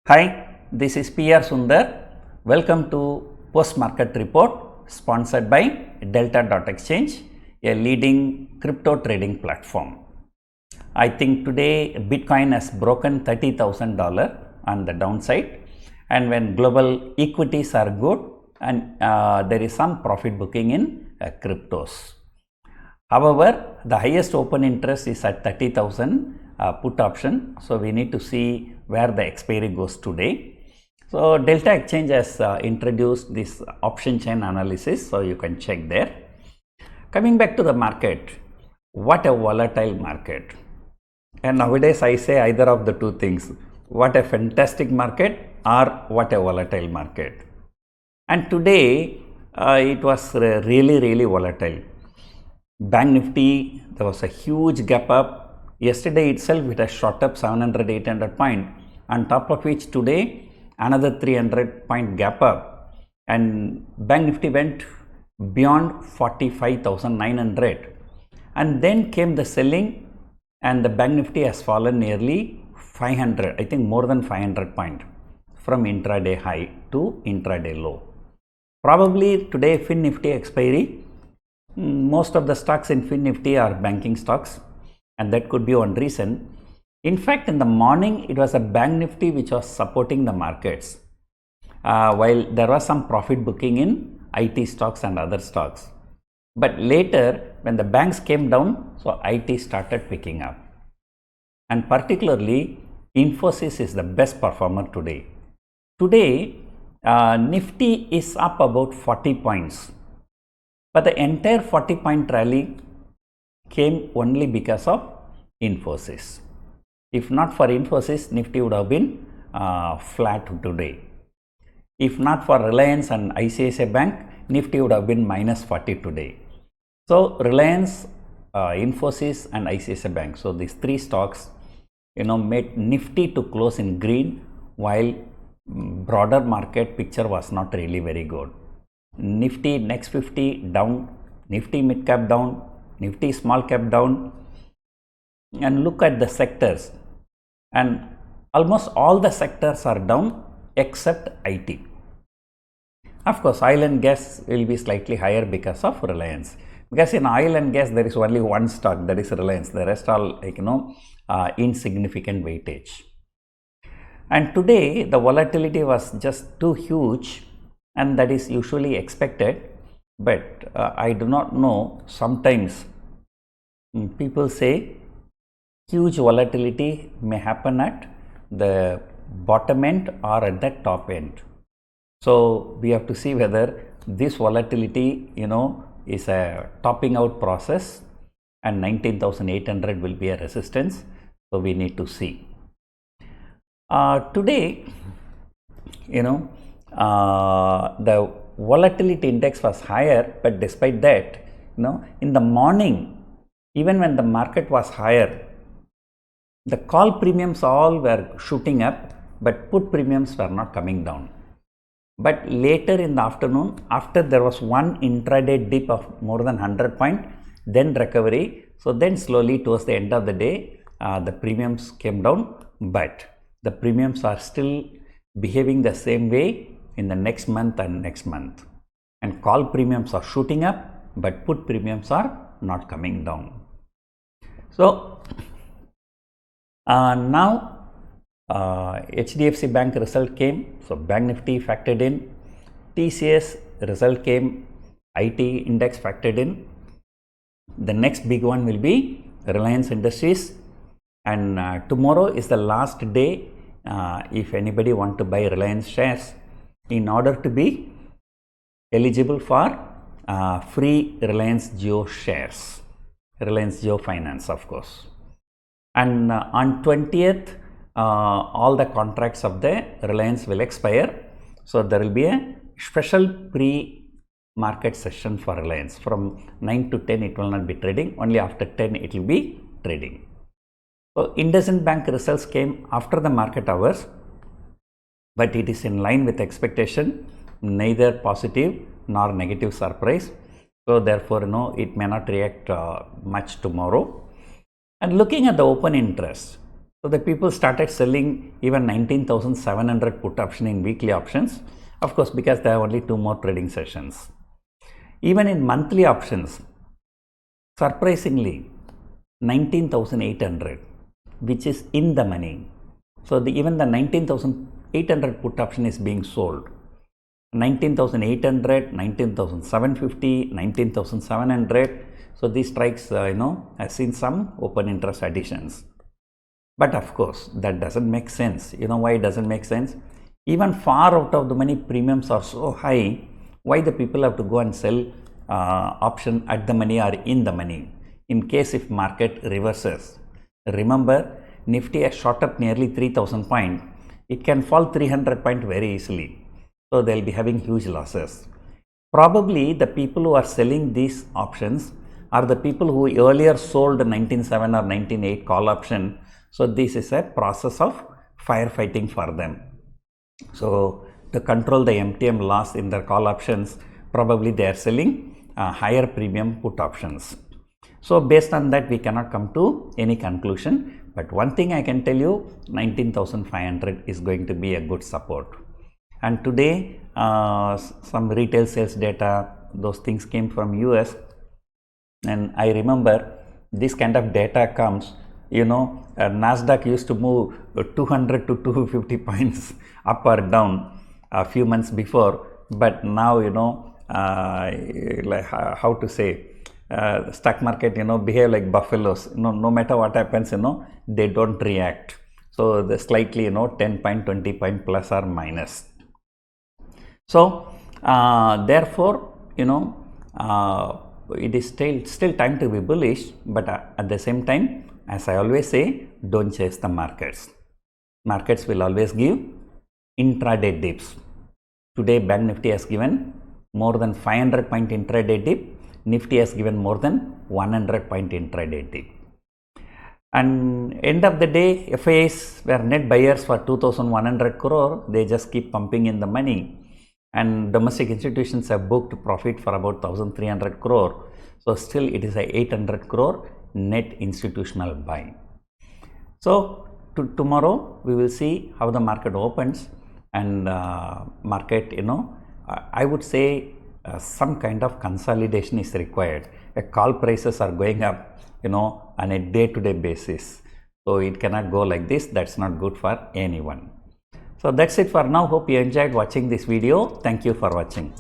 Hi, this is PR Sundar. Welcome to Post Market Report sponsored by Delta.exchange, a leading crypto trading platform. I think today Bitcoin has broken $30,000 on the downside, and when global equities are good and there is some profit booking in cryptos. However, the highest open interest is at 30,000 put option, so we need to see where the expiry goes today. So Delta Exchange has introduced this option chain analysis, so you can check there. Coming back to the market, what a volatile market. And nowadays I say either of the two things, what a fantastic market or what a volatile market. And today it was really volatile. Bank Nifty, there was a huge gap up. Yesterday itself it has shot up 700-800 point, on top of which today another 300 point gap up, and Bank Nifty went beyond 45,900, and then came the selling, and the Bank Nifty has fallen nearly 500, I think more than 500 point from intraday high to intraday low. Probably today FINNIFTY expiry, most of the stocks in FINNIFTY are banking stocks, and that could be one reason. In fact, in the morning it was a Bank Nifty which was supporting the markets, while there was some profit booking in IT stocks and other stocks. But later when the banks came down, so IT started picking up, and particularly Infosys is the best performer today. Today Nifty is up about 40 points, but the entire 40 point rally came only because of Infosys. If not for Infosys, Nifty would have been flat today. If not for Reliance and ICICI Bank, Nifty would have been minus 40 today. So Reliance, Infosys and ICICI Bank, so these three stocks made Nifty to close in green, while broader market picture was not really very good. Nifty next 50 down, Nifty mid cap down, Nifty small cap down, and look at the sectors, and almost all the sectors are down except IT. Of course, oil and gas will be slightly higher because of Reliance, because in oil and gas there is only one stock, that is Reliance. The rest all insignificant weightage. And today the volatility was just too huge, and that is usually expected. But I do not know, sometimes people say huge volatility may happen at the bottom end or at the top end. So we have to see whether this volatility is a topping out process, and 19,800 will be a resistance. So we need to see. Today the volatility index was higher, but despite that in the morning, even when the market was higher, the call premiums all were shooting up, but put premiums were not coming down. But later in the afternoon, after there was one intraday dip of more than 100 point, then recovery, so then slowly towards the end of the day the premiums came down, but the premiums are still behaving the same way in the next month and next month, and call premiums are shooting up, but put premiums are not coming down. So now HDFC Bank result came, so Bank Nifty factored in, TCS result came, IT index factored in. The next big one will be Reliance Industries, and tomorrow is the last day if anybody want to buy Reliance shares in order to be eligible for free Reliance Jio shares, Reliance Jio Finance of course. And on 20th all the contracts of the Reliance will expire, so there will be a special pre-market session for Reliance. From 9 to 10 it will not be trading, only after 10 it will be trading. So IndusInd Bank results came after the market hours, but it is in line with expectation, neither positive nor negative surprise. So therefore it may not react much tomorrow. And looking at the open interest, So the people started selling even 19,700 put option in weekly options, of course, because there are only 2 more trading sessions. Even in monthly options, surprisingly, 19,800, which is in the money. So even the 19,800 put option is being sold. 19,800, 19,750, 19,700. So these strikes, has seen some open interest additions. But of course, that doesn't make sense. You know why it doesn't make sense? Even far out of the money premiums are so high, why the people have to go and sell option at the money or in the money? In case if market reverses. Remember, Nifty has shot up nearly 3,000 points. It can fall 300 points very easily. So they'll be having huge losses. Probably the people who are selling these options are the people who earlier sold 19.7 or 19.8 call option. So this is a process of firefighting for them. So to control the MTM loss in their call options, probably they are selling higher premium put options. So based on that, we cannot come to any conclusion. But one thing I can tell you, 19,500 is going to be a good support. And today, some retail sales data, those things came from US. And I remember this kind of data comes, NASDAQ used to move 200 to 250 points up or down a few months before. But now, like how to say, stock market, behave like buffaloes. No matter what happens, they don't react. So the slightly, 10 point, 20 point plus or minus. So therefore, it is still time to be bullish, but at the same time, as I always say, don't chase the markets. Markets will always give intraday dips. Today, Bank Nifty has given more than 500 point intraday dip. Nifty has given more than 100 point intraday dip. And end of the day, FIIs were net buyers for 2,100 crore. They just keep pumping in the money. And domestic institutions have booked profit for about 1,300 crore. So still it is a 800 crore net institutional buy. So tomorrow we will see how the market opens, and market, I would say some kind of consolidation is required. Call prices are going up, on a day-to-day basis. So it cannot go like this. That's not good for anyone. So that's it for now. Hope you enjoyed watching this video. Thank you for watching.